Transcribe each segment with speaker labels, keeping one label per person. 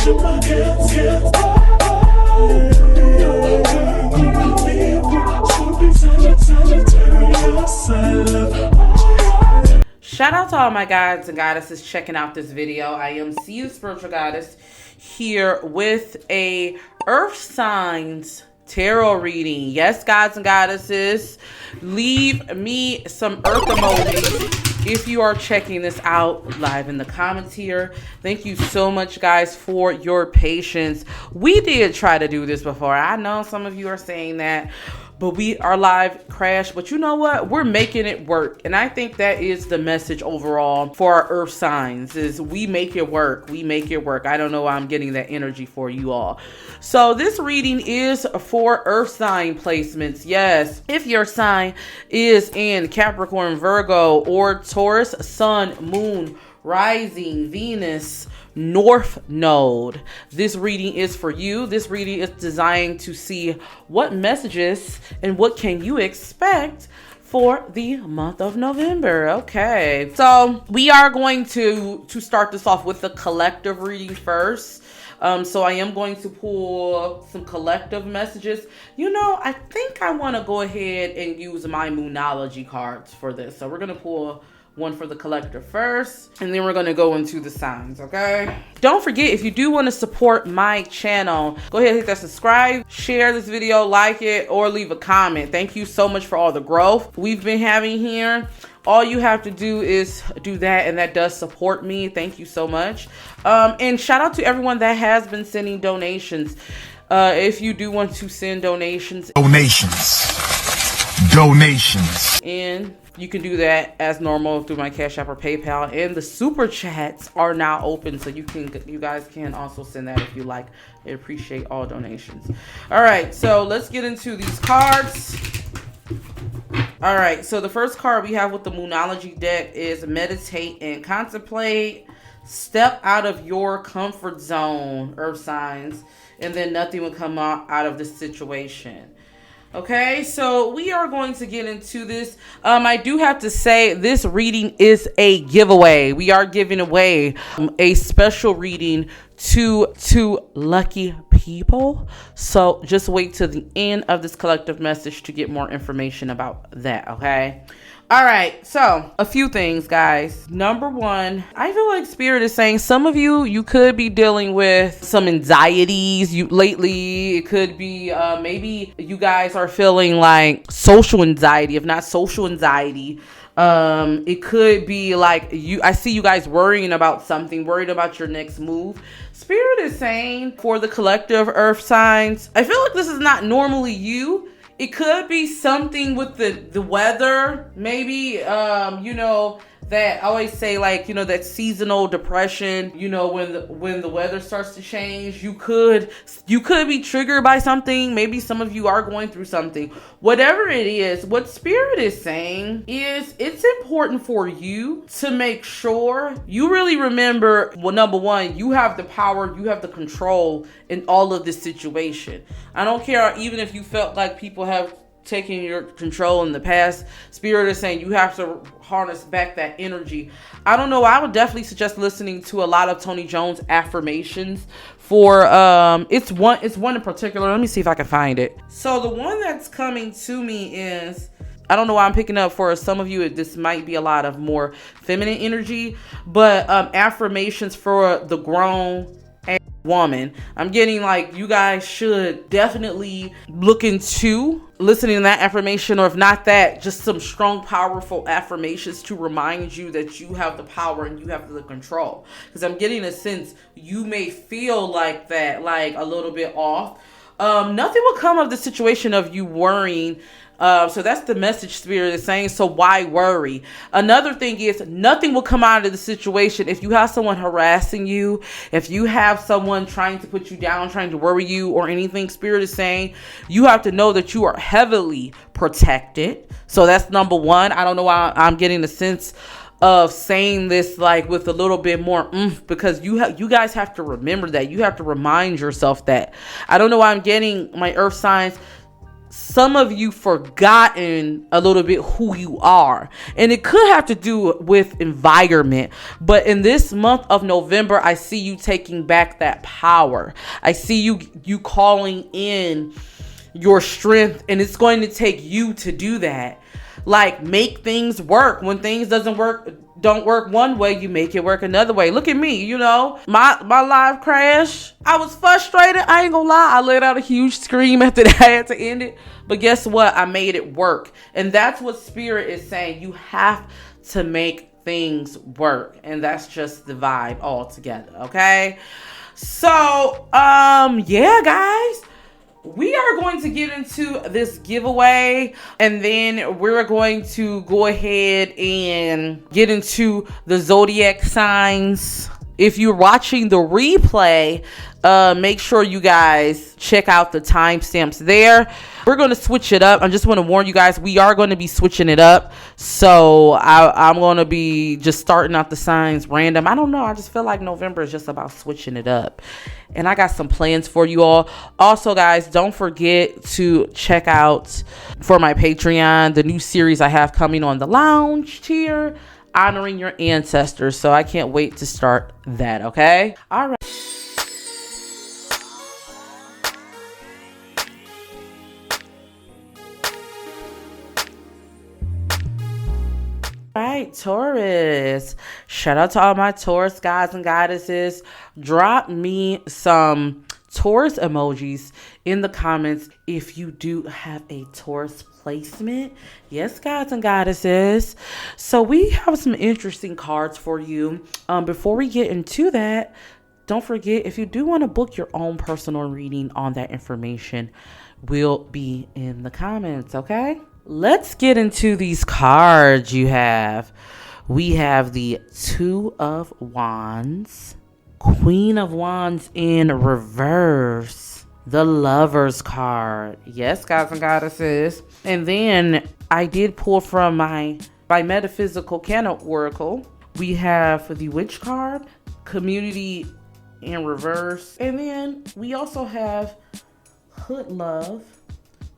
Speaker 1: Shout out to all my guides and goddesses checking out this video. I am CU Spiritual Goddess here with a Earth Signs tarot reading. Yes, gods and goddesses, leave me some earth emojis if you are checking this out live in the comments here. Thank you so much, guys, for your patience. We did try to do this before. I know some of you are saying that, but our live crashed. But you know what? We're making it work. And I think that is the message overall for our earth signs, is we make it work. We make it work. I don't know why I'm getting that energy for you all. So this reading is for earth sign placements. Yes, if your sign is in Capricorn, Virgo, or Taurus, Sun, Moon, Rising, Venus, North Node, this reading is for you. This reading is designed to see what messages and what can you expect for the month of November. Okay, so we are going to start this off with the collective reading first. So I am going to pull some collective messages. You know, I think I want to go ahead and use my Moonology cards for this. So we're going to pull one for the collective first, and then we're going to go into the signs. Okay, don't forget, if you do want to support my channel, go ahead and hit that subscribe, share this video, like it, or leave a comment. Thank you so much for all the growth we've been having here. All you have to do is do that, and that does support me. Thank you so much. And shout out to everyone that has been sending donations. If you do want to send donations, and you can do that as normal through my CaShApp or PayPal, and the super chats are now open, so you guys can also send that if you like. I appreciate all donations. All right, so let's get into these cards. All right, so the first card we have with the Moonology deck is meditate and contemplate. Step out of your comfort zone, earth signs, and then nothing will come out of this situation. Okay, so we are going to get into this. I do have to say this reading is a giveaway. We are giving away a special reading to 2 lucky people. So just wait till the end of this collective message to get more information about that, okay? All right, so a few things, guys. Number one, I feel like Spirit is saying some of you could be dealing with some anxieties lately. It could be maybe you guys are feeling like social anxiety, if not social anxiety. It could be like I see you guys worrying about something, worried about your next move. Spirit is saying for the collective earth signs, I feel like this is not normally you. It could be something with the weather, maybe, you know, that I always say, like, you know, that seasonal depression, you know, when the weather starts to change, you could be triggered by something. Maybe some of you are going through something. Whatever it is, what Spirit is saying is it's important for you to make sure you really remember, well, number one, you have the power, you have the control in all of this situation. I don't care, even if you felt like people have taking your control in the past. Spirit is saying you have to harness back that energy. I don't know, I would definitely suggest listening to a lot of Tony Jones affirmations for it's one in particular. Let me see if I can find it. So the one that's coming to me is, I don't know why I'm picking up, for some of you this might be a lot of more feminine energy, but affirmations for the grown woman. I'm getting like you guys should definitely look into listening to that affirmation, or if not that, just some strong, powerful affirmations to remind you that you have the power and you have the control. Because I'm getting a sense you may feel like that, like a little bit off. Nothing will come of the situation of you worrying. So that's the message Spirit is saying. So why worry? Another thing is nothing will come out of the situation. If you have someone harassing you, if you have someone trying to put you down, trying to worry you or anything, Spirit is saying you have to know that you are heavily protected. So that's number one. I don't know why I'm getting the sense of saying this like with a little bit more because you guys have to remember that. You have to remind yourself that. I don't know why I'm getting my earth signs. some of you forgotten a little bit who you are. And it could have to do with environment. But in this month of November, I see you taking back that power. I see you calling in your strength, and it's going to take you to do that. Like, make things work. When things don't work one way, you make it work another way. Look at me, you know, my live crash. I was frustrated. I ain't gonna lie. I let out a huge scream after that. I had to end it. But guess what? I made it work. And that's what Spirit is saying. You have to make things work. And that's just the vibe altogether. Okay. So, yeah, guys. We are going to get into this giveaway, and then we're going to go ahead and get into the zodiac signs. If you're watching the replay, make sure you guys check out the timestamps there. We're going to switch it up. I just want to warn you guys, we are going to be switching it up. So I'm going to be just starting out the signs random. I don't know. I just feel like November is just about switching it up. And I got some plans for you all. Also, guys, don't forget to check out for my Patreon, the new series I have coming on the lounge tier, honoring your ancestors. So I can't wait to start that. Okay. All right. All right, Taurus. Shout out to all my Taurus gods and goddesses. Drop me some Taurus emojis in the comments if you do have a Taurus placement. Yes, gods and goddesses. So we have some interesting cards for you. Before we get into that, don't forget, if you do want to book your own personal reading, on that information will be in the comments, okay? Let's get into these cards you have. We have the Two of Wands, Queen of Wands in reverse, the Lovers card. Yes, guys and goddesses. And then I did pull from my metaphysical canon oracle. We have the Witch card, Community in reverse. And then we also have Hood Love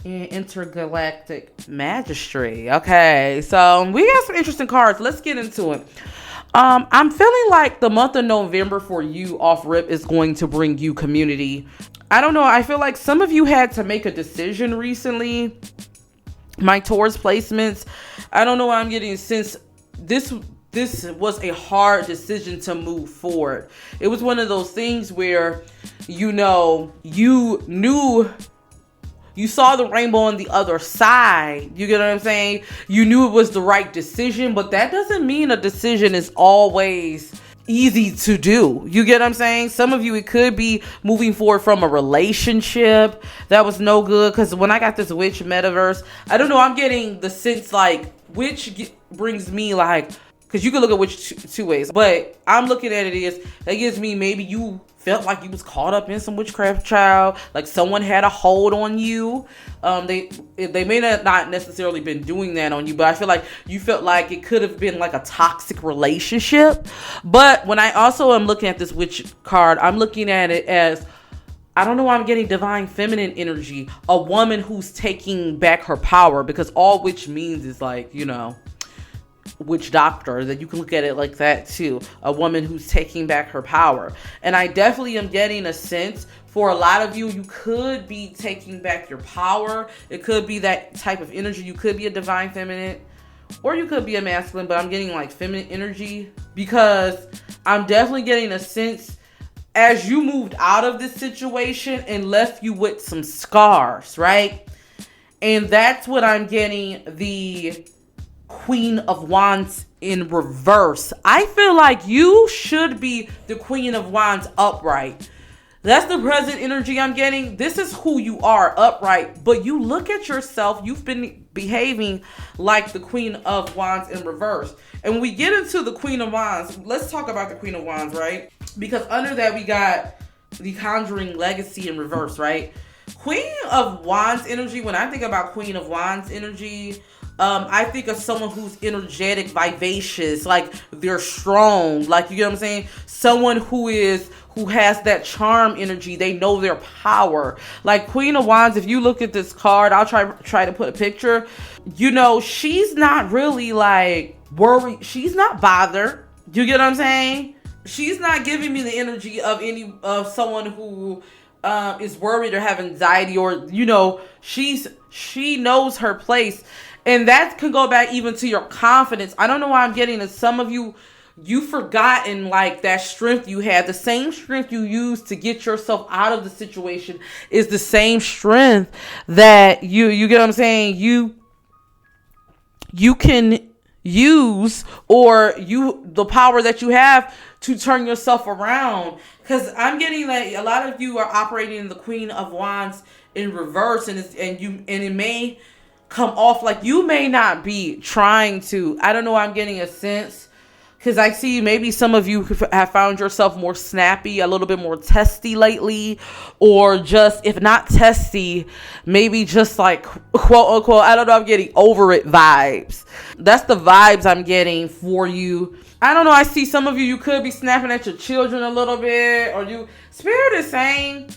Speaker 1: and Intergalactic Magistrate. Okay, so we got some interesting cards. Let's get into it. I'm feeling like the month of November for you off rip is going to bring you community. I don't know. I feel like some of you had to make a decision recently. My Taurus placements, I don't know why I'm getting, since this was a hard decision to move forward. It was one of those things where, you know, you saw the rainbow on the other side. You get what I'm saying? You knew it was the right decision, but that doesn't mean a decision is always easy to do. You get what I'm saying? Some of you, it could be moving forward from a relationship that was no good. Because when I got this Witch metaverse, I don't know, I'm getting the sense like Witch brings me like, because you can look at Witch two ways, but I'm looking at it as, that gives me, maybe you felt like you was caught up in some witchcraft, child, like someone had a hold on you. They may not necessarily been doing that on you, but I feel like you felt like it could have been like a toxic relationship. But when I also am looking at this Witch card, I'm looking at it as, I don't know why I'm getting divine feminine energy, a woman who's taking back her power, because all witch means is like, you know, witch doctor, that you can look at it like that too. A woman who's taking back her power. And I definitely am getting a sense for a lot of you, you could be taking back your power. It could be that type of energy. You could be a divine feminine, or you could be a masculine, but I'm getting like feminine energy, because I'm definitely getting a sense as you moved out of this situation and left you with some scars, right? And that's what I'm getting, the Queen of Wands in reverse. I feel like you should be the Queen of Wands upright. That's the present energy I'm getting. This is who you are, upright. But you look at yourself, you've been behaving like the Queen of Wands in reverse. And when we get into the Queen of Wands, let's talk about the Queen of Wands, right? Because under that we got the Conjuring Legacy in reverse, right? Queen of Wands energy, when I think about Queen of Wands energy, I think of someone who's energetic, vivacious, like they're strong, like, you get what I'm saying? Someone who who has that charm energy. They know their power. Like Queen of Wands, if you look at this card, I'll try to put a picture. You know, she's not really like worried. She's not bothered. You get what I'm saying? She's not giving me the energy of someone who is worried or have anxiety, or, you know, she knows her place. And that could go back even to your confidence. I don't know why I'm getting to some of you. You've forgotten like that strength you had. The same strength you used to get yourself out of the situation is the same strength that you get what I'm saying? You can use, or the power that you have to turn yourself around. Because I'm getting like a lot of you are operating in the Queen of Wands in reverse, and it may come off like you may not be trying to. I don't know. I'm getting a sense, because I see maybe some of you have found yourself more snappy, a little bit more testy lately, or just, if not testy, maybe just like, quote unquote, I don't know, I'm getting over it vibes. That's the vibes I'm getting for you. I don't know, I see some of you could be snapping at your children a little bit, or Spirit is saying,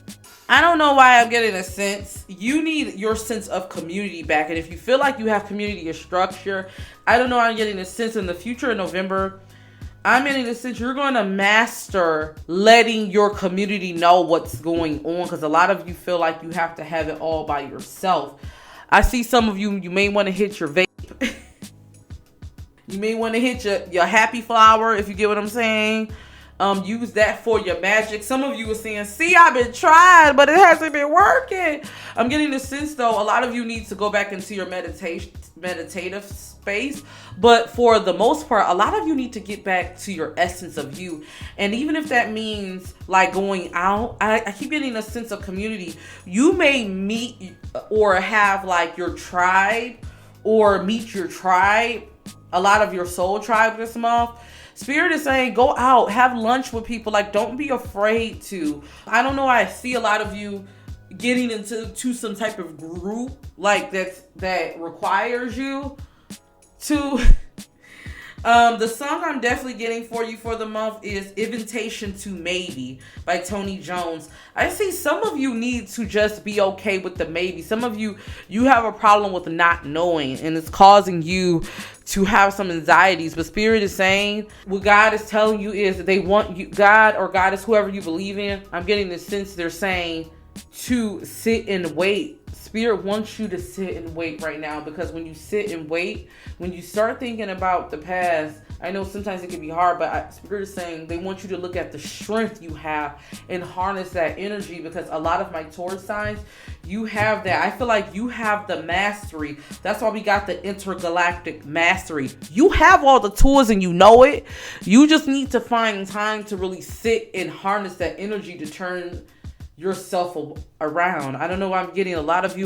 Speaker 1: I don't know why I'm getting a sense. You need your sense of community back. And if you feel like you have community or structure, I don't know, I'm getting a sense in the future in November, I'm getting a sense you're going to master letting your community know what's going on. Because a lot of you feel like you have to have it all by yourself. I see some of you may want to hit your vape. You may want to hit your happy flower, if you get what I'm saying. Use that for your magic. Some of you are saying, see, I've been trying, but it hasn't been working. I'm getting the sense, though, a lot of you need to go back into your meditative space. But for the most part, a lot of you need to get back to your essence of you. And even if that means like going out, I keep getting a sense of community. You may meet or have like your tribe, or meet your tribe, a lot of your soul tribe this month. Spirit is saying, go out, have lunch with people. Like, don't be afraid to. I don't know. I see a lot of you getting into some type of group like that requires you to. The song I'm definitely getting for you for the month is Invitation to Maybe by Tony Jones. I see some of you need to just be okay with the maybe. Some of you have a problem with not knowing, and it's causing you to have some anxieties. But Spirit is saying, what God is telling you is that they want you, God or Goddess, whoever you believe in, I'm getting the sense they're saying to sit and wait. Spirit wants you to sit and wait right now, because when you sit and wait, when you start thinking about the past, I know sometimes it can be hard, but Spirit is saying they want you to look at the strength you have and harness that energy, because a lot of my Taurus signs, you have that. I feel like you have the mastery. That's why we got the intergalactic mastery. You have all the tools and you know it. You just need to find time to really sit and harness that energy to turn yourself around. I don't know why I'm getting a lot of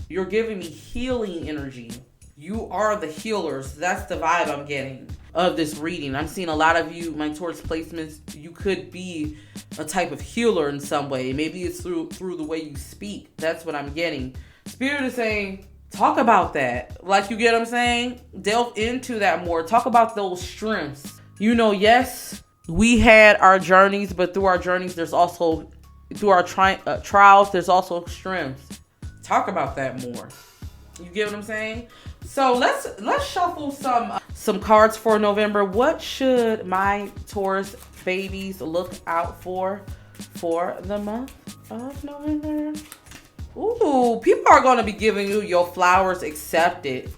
Speaker 1: you're giving me healing energy. You are the healers. That's the vibe I'm getting of this reading. I'm seeing a lot of you, my Taurus placements, you could be a type of healer in some way. Maybe it's through the way you speak. That's what I'm getting. Spirit is saying, talk about that. Like, you get what I'm saying? Delve into that more. Talk about those strengths. You know, yes, we had our journeys, but through our journeys, there's also, through our trials, there's also strengths. Talk about that more. You get what I'm saying? So let's shuffle some cards for November. What should my Taurus babies look out for the month of November? Ooh, people are going to be giving you your flowers accepted.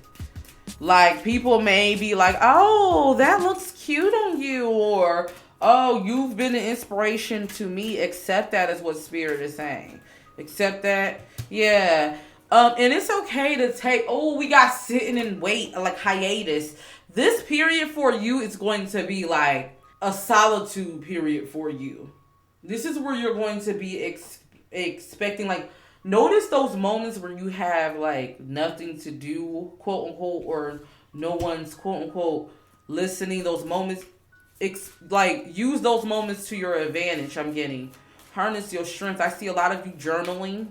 Speaker 1: Like, people may be like, oh, that looks cute on you, or oh, you've been an inspiration to me. Accept that is what Spirit is saying. Accept that. Yeah. And it's okay to take, we got sitting and wait, like hiatus. This period for you is going to be like a solitude period for you. This is where you're going to be expecting, like, notice those moments where you have like nothing to do, quote unquote, or no one's quote unquote listening. Those moments, like, use those moments to your advantage. I'm getting, harness your strength. I see a lot of you journaling.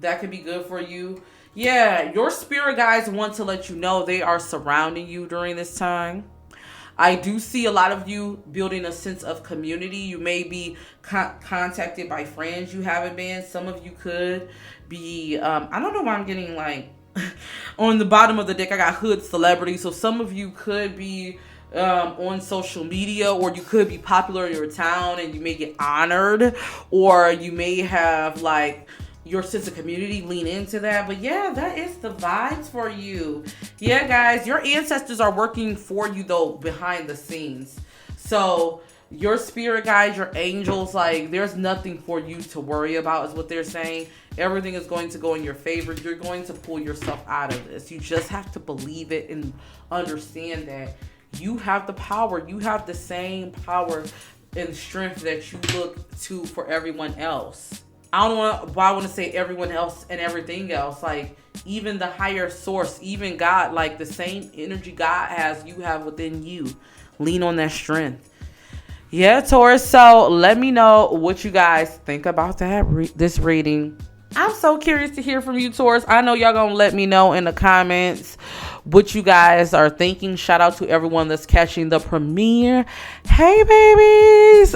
Speaker 1: That could be good for you. Yeah, your spirit guides want to let you know they are surrounding you during this time. I do see a lot of you building a sense of community. You may be contacted by friends you haven't been. Some of you could be, I don't know why I'm getting like, on the bottom of the deck, I got hood celebrity. So some of you could be on social media, or you could be popular in your town and you may get honored, or you may have like your sense of community lean into that. But yeah, that is the vibes for you. Yeah, guys, your ancestors are working for you though behind the scenes. So your spirit guides, your angels, like there's nothing for you to worry about is what they're saying. Everything is going to go in your favor. You're going to pull yourself out of this. You just have to believe it and understand that you have the power. You have the same power and strength that you look to for everyone else. I want to say everyone else and everything else. Like even the higher source, even God, like the same energy God has, you have within you. Lean on that strength. Yeah, Taurus. So let me know what you guys think about this reading. I'm so curious to hear from you, Taurus. I know y'all gonna let me know in the comments what you guys are thinking. Shout out to everyone that's catching the premiere. Hey, babies.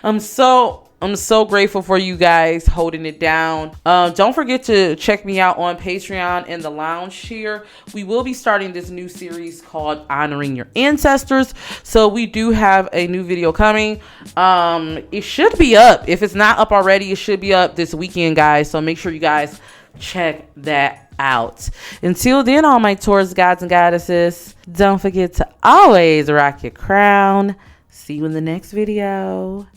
Speaker 1: I'm so grateful for you guys holding it down. Don't forget to check me out on Patreon in the lounge here. We will be starting this new series called Honoring Your Ancestors. So we do have a new video coming. It should be up. If it's not up already, it should be up this weekend, guys. So make sure you guys check that out. Until then, all my Taurus gods and goddesses, don't forget to always rock your crown. See you in the next video.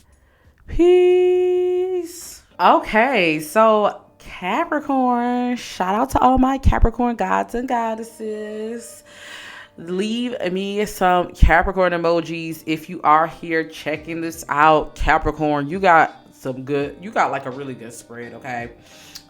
Speaker 1: Peace. Okay, so Capricorn, shout out to all my Capricorn gods and goddesses. Leave me some Capricorn emojis if you are here checking this out. Capricorn, you got like a really good spread, okay?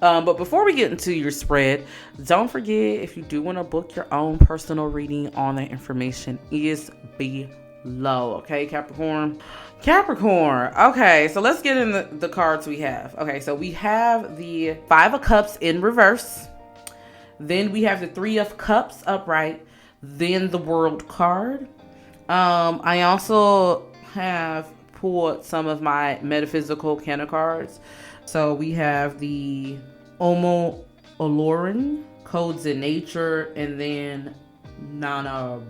Speaker 1: But before we get into your spread, don't forget, if you do want to book your own personal reading, all that information is below, okay, Capricorn? Okay, so let's get in the cards we have. Okay, so we have the Five of Cups in reverse. Then we have the Three of Cups upright. Then the World card. I also have pulled some of my metaphysical Canna cards. So we have the Omo Oloran, Codes in Nature, and then Nana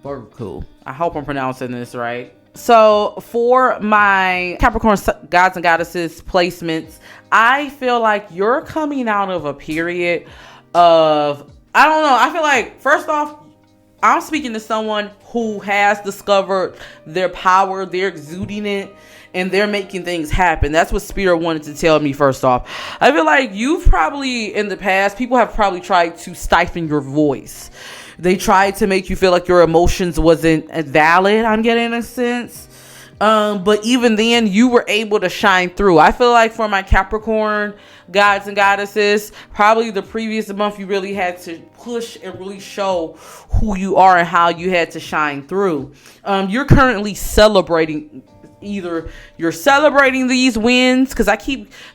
Speaker 1: Burku. I hope I'm pronouncing this right. So for my Capricorn gods and goddesses placements, I feel like you're coming out of a period of, I don't know, I feel like, first off, I'm speaking to someone who has discovered their power, they're exuding it, and they're making things happen. That's what Spirit wanted to tell me first off. I feel like you've probably, in the past, people have probably tried to stifle your voice. They tried to make you feel like your emotions wasn't valid, I'm getting a sense. But even then, you were able to shine through. I feel like for my Capricorn gods and goddesses, probably the previous month, you really had to push and really show who you are and how you had to shine through. You're currently celebrating. Either you're celebrating these wins, because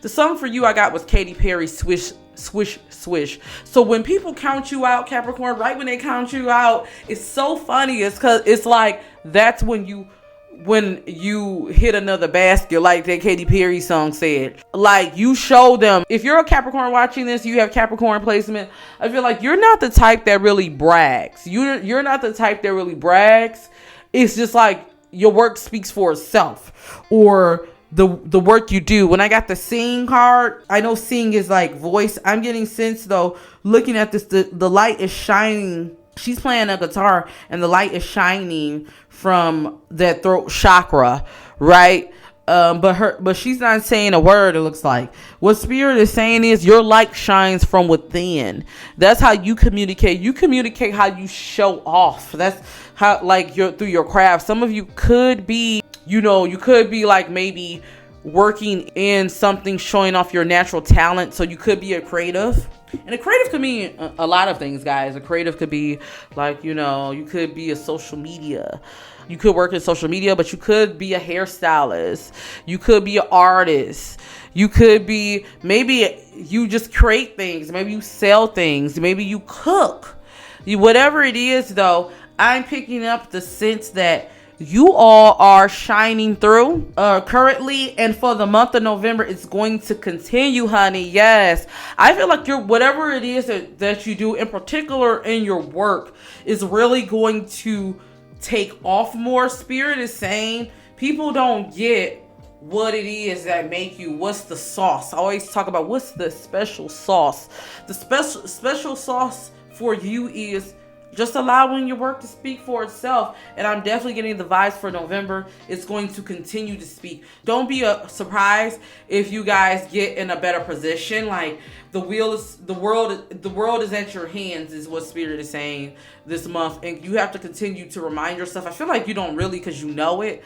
Speaker 1: the song for you I got was Katy Perry's Swish, Swish, Swish. So when people count you out, Capricorn, right when they count you out, it's so funny. It's because it's like that's when you hit another basket, like that Katy Perry song said. Like, you show them, if you're a Capricorn watching this, you have Capricorn placement, I feel like you're not the type that really brags. You're not the type that really brags. It's just like your work speaks for itself, or the work you do. When I got the Sing card, I know Sing is like voice. I'm getting sense though, looking at this, the light is shining. She's playing a guitar and the light is shining from that throat chakra, right? But she's not saying a word, it looks like. What Spirit is saying is your light shines from within. That's how you communicate. You communicate how you show off. That's how, like, through your craft. Some of you could be, you could be like maybe working in something showing off your natural talent. So you could be a creative. And a creative could mean a lot of things, guys. A creative could be like, you could be a social media. You could work in social media, but you could be a hairstylist. You could be an artist. You could be, maybe you just create things. Maybe you sell things. Maybe you cook. Whatever it is, though, I'm picking up the sense that you all are shining through currently, and for the month of November, it's going to continue, honey. Yes, I feel like whatever it is that you do, in particular in your work, is really going to take off more. Spirit is saying people don't get what it is that make you, what's the sauce. I always talk about what's the special sauce. The special sauce for you is just allowing your work to speak for itself. And I'm definitely getting the vibes for November. It's going to continue to speak. Don't be surprised if you guys get in a better position. Like the world is at your hands, is what Spirit is saying this month. And you have to continue to remind yourself. I feel like you don't really, because you know it.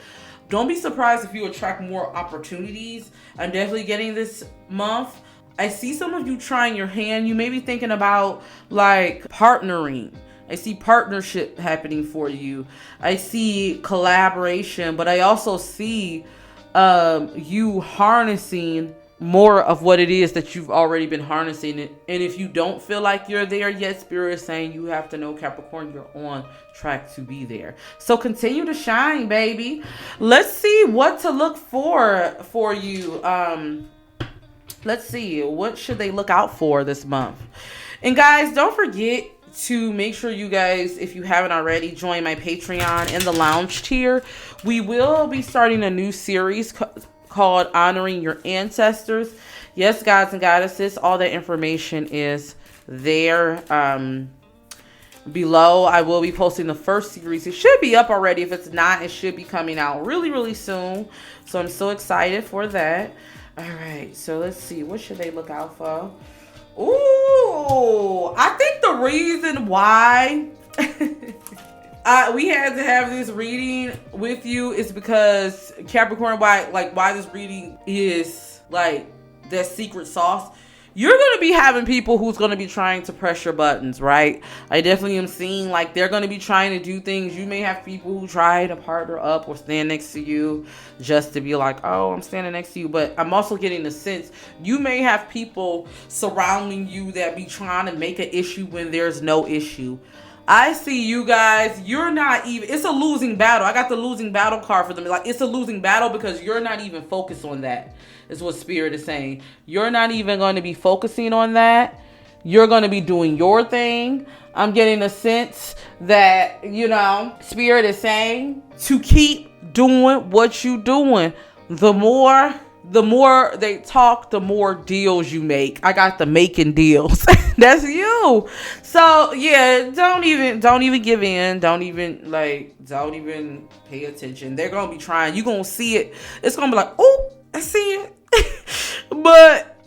Speaker 1: Don't be surprised if you attract more opportunities. I'm definitely getting this month. I see some of you trying your hand. You may be thinking about like partnering. I see partnership happening for you. I see collaboration, but I also see you harnessing more of what it is that you've already been harnessing. And if you don't feel like you're there yet, Spirit is saying you have to know, Capricorn, you're on track to be there. So continue to shine, baby. Let's see what to look for you. Let's see, what should they look out for this month? And guys, don't forget to make sure you guys, if you haven't already, join my Patreon in the lounge tier. We will be starting a new series called Honoring Your Ancestors. Yes, gods and goddesses, all that information is there below. I will be posting the first series. It should be up already. If it's not, it should be coming out really, really soon. So I'm so excited for that. All right, so let's see. What should they look out for? Ooh, I think the reason why we had to have this reading with you is because Capricorn, why this reading is like that secret sauce. You're going to be having people who's going to be trying to press your buttons, right? I definitely am seeing like they're going to be trying to do things. You may have people who try to partner up or stand next to you just to be like, oh, I'm standing next to you. But I'm also getting the sense you may have people surrounding you that be trying to make an issue when there's no issue. I see you guys, you're not even, it's a losing battle. I got the losing battle card for them. Like, it's a losing battle because you're not even focused on that, is what Spirit is saying. You're not even going to be focusing on that. You're going to be doing your thing. I'm getting a sense that, you know, Spirit is saying to keep doing what you doing. The more they talk, the more deals you make. I got the making deals. That's you. So yeah, don't even give in. Don't even pay attention. They're gonna be trying. You're gonna see it. It's gonna be like, oh, I see it. But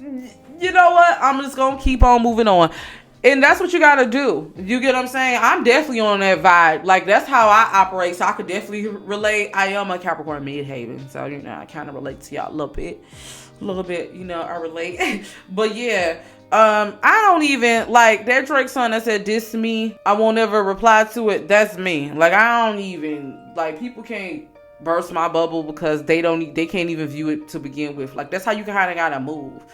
Speaker 1: you know what? I'm just gonna keep on moving on. And that's what you gotta do. You get what I'm saying? I'm definitely on that vibe. Like, that's how I operate. So I could definitely relate. I am a Capricorn midhaven. So, you know, I kind of relate to y'all a little bit, you know, I relate. But yeah, I don't even, like, that Drake song that said, "Diss me, I won't ever reply to it." That's me. Like, I don't even, like, people can't burst my bubble because they can't even view it to begin with. Like, that's how you kind of gotta move.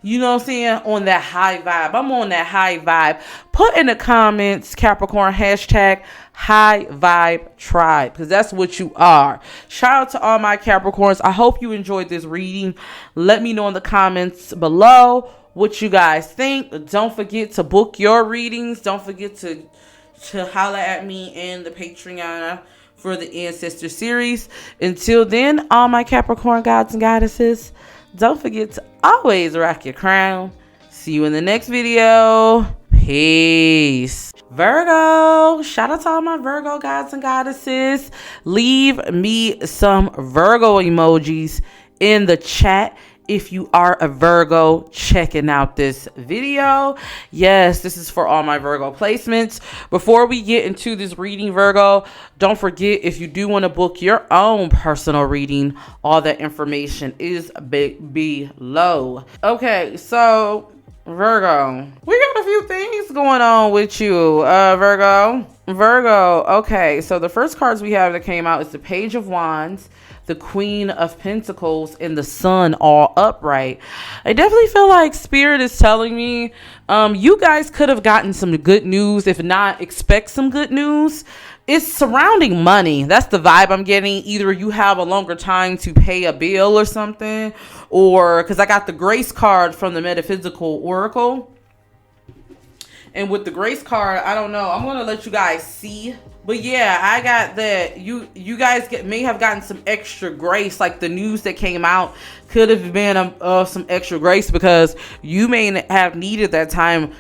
Speaker 1: You know what I'm saying? On that high vibe. I'm on that high vibe. Put in the comments, Capricorn, hashtag high vibe tribe, because that's what you are. Shout out to all my Capricorns. I hope you enjoyed this reading. Let me know in the comments below what you guys think. Don't forget to book your readings. Don't forget to holler at me in the Patreon for the Ancestor series. Until then, all my Capricorn gods and goddesses, don't forget to always rock your crown. See you in the next video. Peace. Virgo, shout out to all my Virgo gods and goddesses. Leave me some Virgo emojis in the chat if you are a Virgo checking out this video. Yes, this is for all my Virgo placements. Before we get into this reading, Virgo, don't forget, if you do want to book your own personal reading, all that information is below. Okay, so Virgo, we got a few things going on with you, Virgo. Virgo, okay, so the first cards we have that came out is the Page of Wands, the Queen of Pentacles, and the Sun all upright. I definitely feel like Spirit is telling me you guys could have gotten some good news. If not, expect some good news. It's surrounding money. That's the vibe I'm getting. Either you have a longer time to pay a bill or something, or because I got the Grace card from the Metaphysical Oracle. And with the Grace card, I don't know. I'm going to let you guys see. But yeah, I got that. You guys may have gotten some extra grace. Like the news that came out could have been some extra grace because you may have needed that time.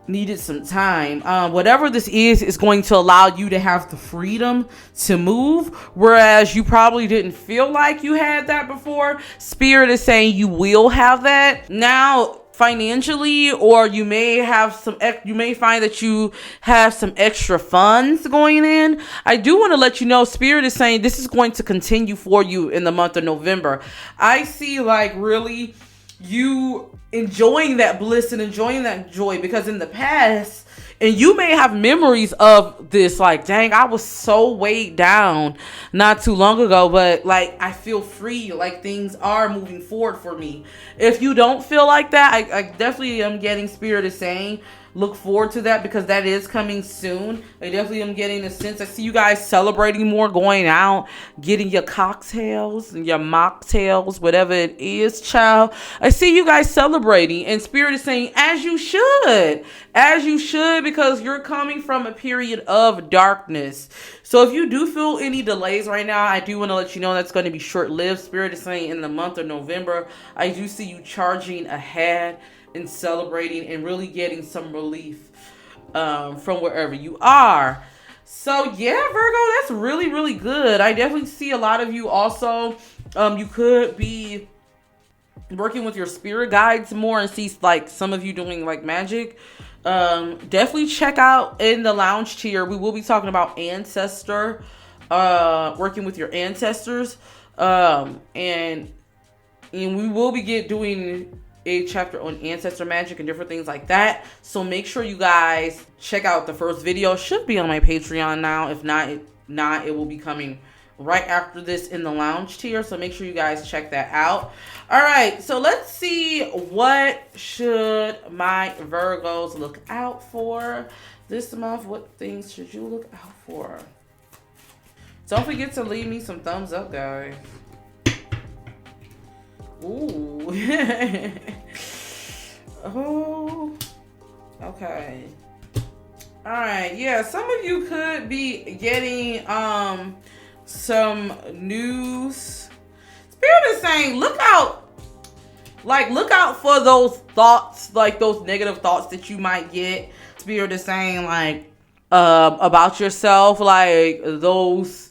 Speaker 1: Needed some time. Whatever this is going to allow you to have the freedom to move. Whereas you probably didn't feel like you had that before. Spirit is saying you will have that now. Financially, or you may have you may find that you have some extra funds going in. I do want to let you know Spirit is saying this is going to continue for you in the month of November. I see like really you enjoying that bliss and enjoying that joy, because in the past, and you may have memories of this, like, dang, I was so weighed down not too long ago, but like I feel free, like things are moving forward for me. If you don't feel like that, I definitely am getting Spirit is saying look forward to that, because that is coming soon. I definitely am getting a sense. I see you guys celebrating more, going out, getting your cocktails and your mocktails, whatever it is, child. I see you guys celebrating, and Spirit is saying as you should, because you're coming from a period of darkness. So if you do feel any delays right now, I do want to let you know that's going to be short-lived. Spirit is saying in the month of November, I do see you charging ahead and celebrating and really getting some relief from wherever you are. So yeah, Virgo, that's really, really good. I definitely see a lot of you also. You could be working with your spirit guides more, and see like some of you doing like magic. Definitely check out in the lounge tier. We will be talking about ancestor, working with your ancestors, and we will be doing a chapter on ancestor magic and different things like that. So make sure you guys check out the first video. Should be on my Patreon now. If not, it will be coming right after this in the lounge tier. So make sure you guys check that out. All right, so let's see, what should my Virgos look out for this month? What things should you look out for? Don't forget to leave me some thumbs up, guys. Ooh. Oh. Okay. All right. Yeah, some of you could be getting some news. Spirit is saying look out. Like, look out for those thoughts, like those negative thoughts that you might get. Spirit is saying like about yourself, like those.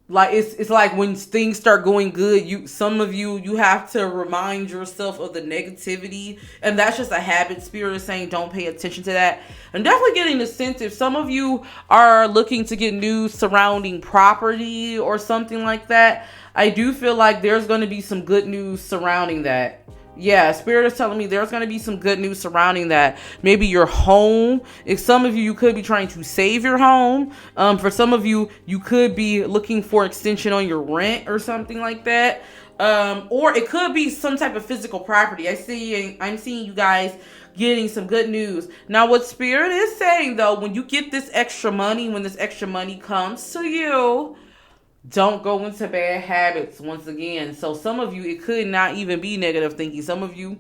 Speaker 1: Like it's like when things start going good, some of you have to remind yourself of the negativity, and that's just a habit. Spirit is saying don't pay attention to that. I'm definitely getting the sense if some of you are looking to get news surrounding property or something like that, I do feel like there's going to be some good news surrounding that. Yeah, Spirit is telling me there's going to be some good news surrounding that. Maybe your home. If some of you could be trying to save your home. For some of you, you could be looking for extension on your rent or something like that. Or it could be some type of physical property. I'm seeing you guys getting some good news. Now, what Spirit is saying, though, when you get this extra money, when this extra money comes to you, don't go into bad habits once again. So some of you, it could not even be negative thinking. Some of you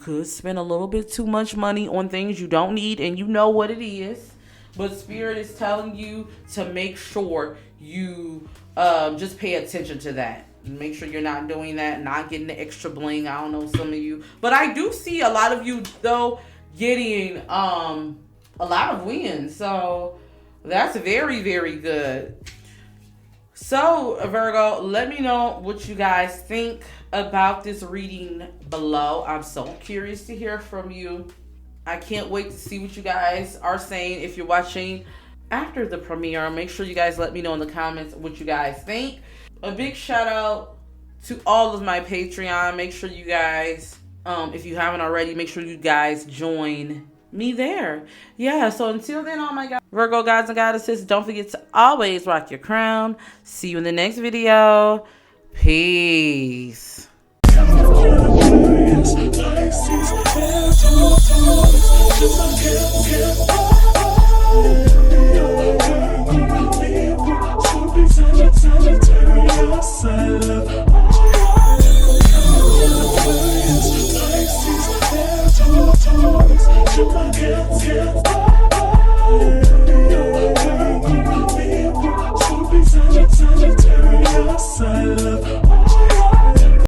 Speaker 1: could spend a little bit too much money on things you don't need, and you know what it is. But Spirit is telling you to make sure you just pay attention to that. Make sure you're not doing that, not getting the extra bling. I don't know, some of you. But I do see a lot of you, though, getting a lot of wins. So that's very, very good. So, Virgo, let me know what you guys think about this reading below. I'm so curious to hear from you. I can't wait to see what you guys are saying. If you're watching after the premiere, make sure you guys let me know in the comments what you guys think. A big shout out to all of my Patreon. Make sure you guys, if you haven't already, make sure you guys join me there. Yeah, so until then, oh my God, Virgo gods and goddesses, don't forget to always rock your crown. See you in the next video. Peace.
Speaker 2: Sagittarius.